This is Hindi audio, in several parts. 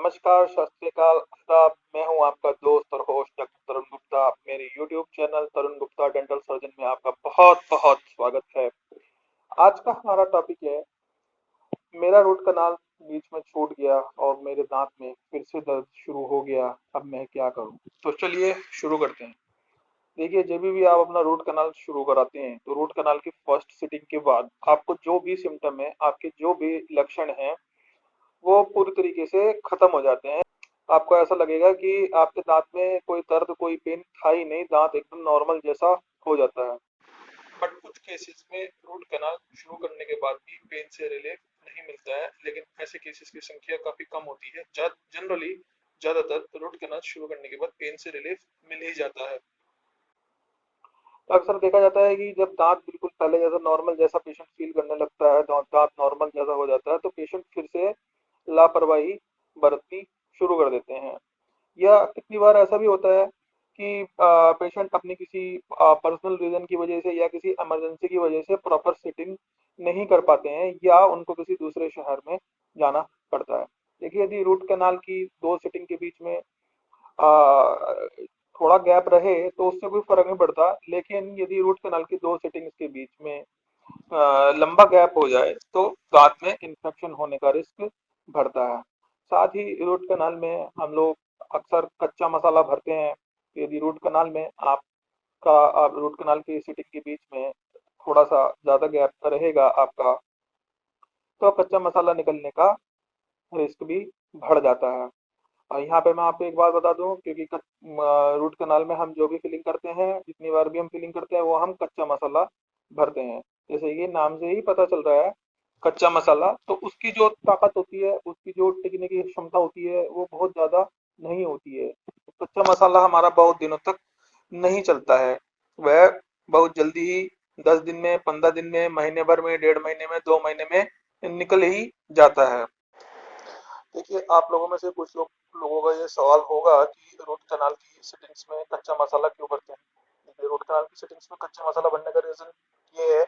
नमस्कार, सत श्री अकाल, आदाब। मैं हूं आपका दोस्त और होस्ट डॉक्टर तरुण गुप्ता। मेरे यूट्यूब चैनल तरुण गुप्ता डेंटल सर्जन में आपका बहुत बहुत स्वागत है। आज का हमारा टॉपिक है, मेरा रूट कनाल बीच में छूट गया और मेरे दांत में फिर से दर्द शुरू हो गया। अब मैं क्या करूं? तो चलिए शुरू करते हैं। देखिए, जब भी आप अपना रूट कनाल शुरू कराते हैं तो रूट कनाल की फर्स्ट सिटिंग के बाद आपको जो भी सिम्टम है, आपके जो भी लक्षण हैं, वो पूरी तरीके से खत्म हो जाते हैं। आपको ऐसा लगेगा कि आपके दांत में कोई दर्द, कोई पेन था ही नहीं, दांत एकदम नॉर्मल जैसा हो जाता है। बट कुछ केसेस में रूट कनाल शुरू करने के बाद भी पेन से रिलीफ नहीं मिलता है, लेकिन ऐसे केसेस की संख्या काफी कम होती है। जनरली ज्यादातर रूट कनाल शुरू करने के बाद पेन से रिलीफ मिल ही जाता है। तो अक्सर देखा जाता है कि जब दांत बिल्कुल पहले जैसा नॉर्मल जैसा पेशेंट फील करने लगता है, दांत नॉर्मल जैसा हो जाता है, तो पेशेंट फिर से लापरवाही बरतनी शुरू कर देते हैं। या कितनी बार ऐसा भी होता है कि पेशेंट अपनी किसी पर्सनल रीजन की वजह से या किसी इमरजेंसी की वजह से प्रॉपर सिटिंग नहीं कर पाते हैं, या उनको किसी दूसरे शहर में जाना पड़ता है। देखिए, यदि रूट कैनाल की दो सिटिंग के बीच में थोड़ा गैप रहे तो उससे कोई फर्क नहीं पड़ता, लेकिन यदि रूट कैनाल की दो सिटिंग्स के बीच में लंबा गैप हो जाए तो दांत में इन्फेक्शन होने का रिस्क बढ़ता है। साथ ही रूट कनाल में हम लोग अक्सर कच्चा मसाला भरते हैं। यदि रूट कनाल में आप रूट कनाल की सिटिंग के बीच में थोड़ा सा ज्यादा गैप रहेगा आपका, तो कच्चा मसाला निकलने का रिस्क भी बढ़ जाता है। और यहाँ पे मैं आपको एक बात बता दूं, क्योंकि रूट कनाल में हम जो भी फिलिंग करते हैं, जितनी बार भी हम फिलिंग करते हैं, वो हम कच्चा मसाला भरते हैं। जैसे ये नाम से ही पता चल रहा है, कच्चा मसाला, तो उसकी जो ताकत होती है, उसकी जो टिकने की क्षमता होती है, वो बहुत ज्यादा नहीं होती है। तो कच्चा मसाला हमारा बहुत दिनों तक नहीं चलता है। वह बहुत जल्दी ही 10 दिन में, 15 दिन में, महीने भर में, 1.5 महीने में, 2 महीने में निकल ही जाता है। देखिए, आप लोगों में से कुछ लोगों का ये सवाल होगा कि रूट कनाल की सेटिंग्स में कच्चा मसाला क्यों भरते हैं। देखिए, रूट कनाल की सेटिंग्स में कच्चा मसाला भरने का रीजन ये है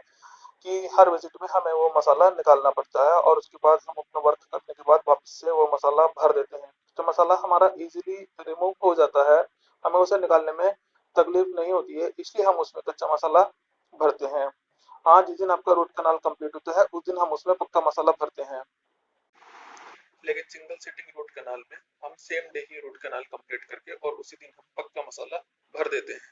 कि हर विजिट में हमें वो मसाला निकालना पड़ता है और उसके बाद हम अपना वर्क करने के बाद वापस से वो मसाला भर देते हैं। तो मसाला हमारा इजीली रिमूव हो जाता है, हमें उसे निकालने में तकलीफ नहीं होती है, इसलिए हम उसमें कच्चा मसाला भरते हैं। हाँ, जिस दिन आपका रूट कनाल कंप्लीट होता है उस दिन हम उसमें पक्का मसाला भरते हैं। लेकिन सिंगल सिटिंग रूट कनाल में हम सेम डे ही रूट कनाल कंप्लीट करके और उसी दिन हम पक्का मसाला भर देते हैं।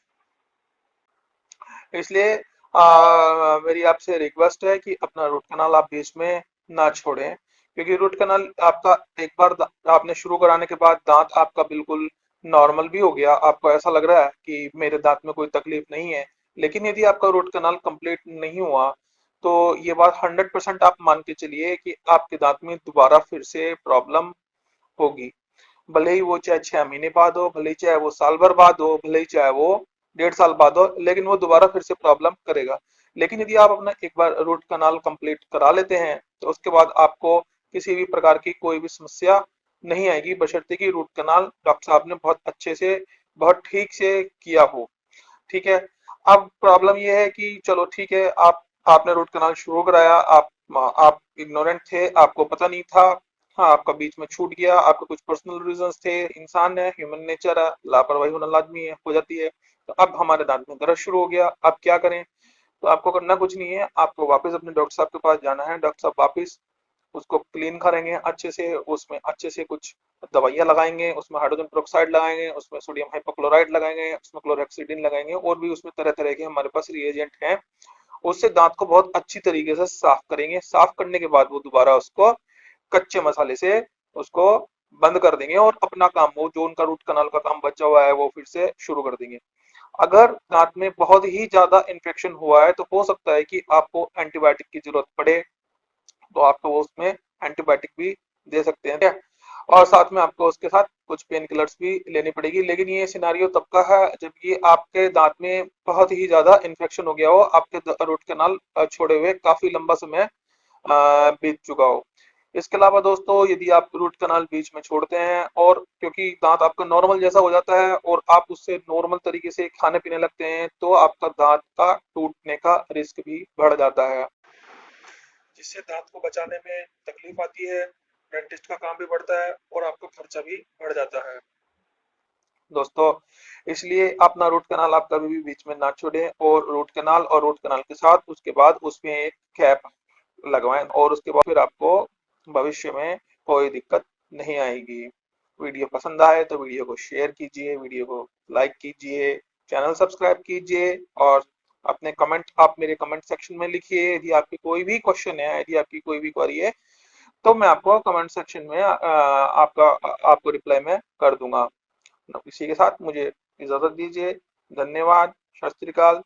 इसलिए मेरी आपसे रिक्वेस्ट है कि अपना रूट कनाल आप बीच में ना छोड़ें, क्योंकि रूट कनाल आपका एक बार आपने शुरू कराने के बाद दांत आपका बिल्कुल नॉर्मल भी हो गया, आपको ऐसा लग रहा है कि मेरे दांत में कोई तकलीफ नहीं है, लेकिन यदि आपका रूट कनाल कंप्लीट नहीं हुआ तो ये बात 100% आप मान के चलिए कि आपके दांत में दोबारा फिर से प्रॉब्लम होगी। भले ही वो चाहे 6 महीने बाद हो, भले ही चाहे वो साल भर बाद हो, भले ही चाहे वो 1.5 साल बाद हो, लेकिन वो दोबारा फिर से प्रॉब्लम करेगा। लेकिन यदि आप अपना एक बार रूट कनाल कंप्लीट करा लेते हैं तो उसके बाद आपको किसी भी प्रकार की कोई भी समस्या नहीं आएगी, बशर्ते कि रूट कनाल डॉक्टर साहब ने बहुत अच्छे से, बहुत ठीक से किया हो। ठीक है। अब प्रॉब्लम ये है कि चलो ठीक है, आपने रूट कनाल शुरू कराया, आप इग्नोरेंट थे, आपको पता नहीं था। हाँ, आपका बीच में छूट गया, आपके कुछ पर्सनल रीजंस थे, इंसान है, ह्यूमन नेचर है, लापरवाही होना लाजमी है, हो जाती है। तो अब हमारे दांत में दर्द शुरू हो गया, अब क्या करें? तो आपको करना कुछ नहीं है, आपको वापस अपने डॉक्टर साहब के पास जाना है। डॉक्टर साहब वापस उसको क्लीन करेंगे अच्छे से, उसमें अच्छे से कुछ दवाइयाँ लगाएंगे, उसमें हाइड्रोजन पेरोक्साइड लगाएंगे, उसमें सोडियम हाइपोक्लोराइड लगाएंगे, उसमें क्लोरेक्सिडिन लगाएंगे, और भी उसमें तरह तरह के हमारे पास रिएजेंट हैं। उससे दांत को बहुत अच्छी तरीके से साफ करेंगे। साफ करने के बाद वो दोबारा उसको कच्चे मसाले से उसको बंद कर देंगे और अपना काम, वो जो उनका रूट कनाल का काम बचा हुआ है, वो फिर से शुरू कर देंगे। अगर दांत में बहुत ही ज्यादा इन्फेक्शन हुआ है तो हो सकता है कि आपको एंटीबायोटिक की जरूरत पड़े, तो आपको वो उसमें एंटीबायोटिक भी दे सकते हैं, ठीक है? और साथ में आपको उसके साथ कुछ पेन किलर्स भी लेनी पड़ेगी। लेकिन ये सिनारियो तब का है जब ये आपके दांत में बहुत ही ज्यादा इन्फेक्शन हो गया हो, आपके रूट कैनाल छोड़े हुए काफी लंबा समय बीत चुका हो। इसके अलावा दोस्तों, यदि आप रूट कनाल बीच में छोड़ते हैं और क्योंकि दांत आपका नॉर्मल जैसा हो जाता है और आप उससे नॉर्मल तरीके से खाने पीने लगते हैं, तो आपका दांत का टूटने का रिस्क भी बढ़ जाता है, जिससे दांत को बचाने में तकलीफ आती है। डेंटिस्ट का काम भी बढ़ता है और आपका खर्चा भी बढ़ जाता है दोस्तों। इसलिए अपना रूट कनाल आप कभी भी बीच में ना छोड़ें, और रूट कनाल के साथ उसके बाद उसमें एक कैप लगवाएं, और उसके बाद फिर आपको भविष्य में कोई दिक्कत नहीं आएगी। वीडियो पसंद आए तो वीडियो को शेयर कीजिए, वीडियो को लाइक कीजिए, चैनल सब्सक्राइब कीजिए, और अपने कमेंट आप मेरे कमेंट सेक्शन में लिखिए। यदि आपकी कोई भी क्वेश्चन है, यदि आपकी कोई भी क्वेरी है, तो मैं आपको कमेंट सेक्शन में आपको रिप्लाई में कर दूंगा। इसी के साथ मुझे इजाजत दीजिए। धन्यवाद। सत श्री अकाल।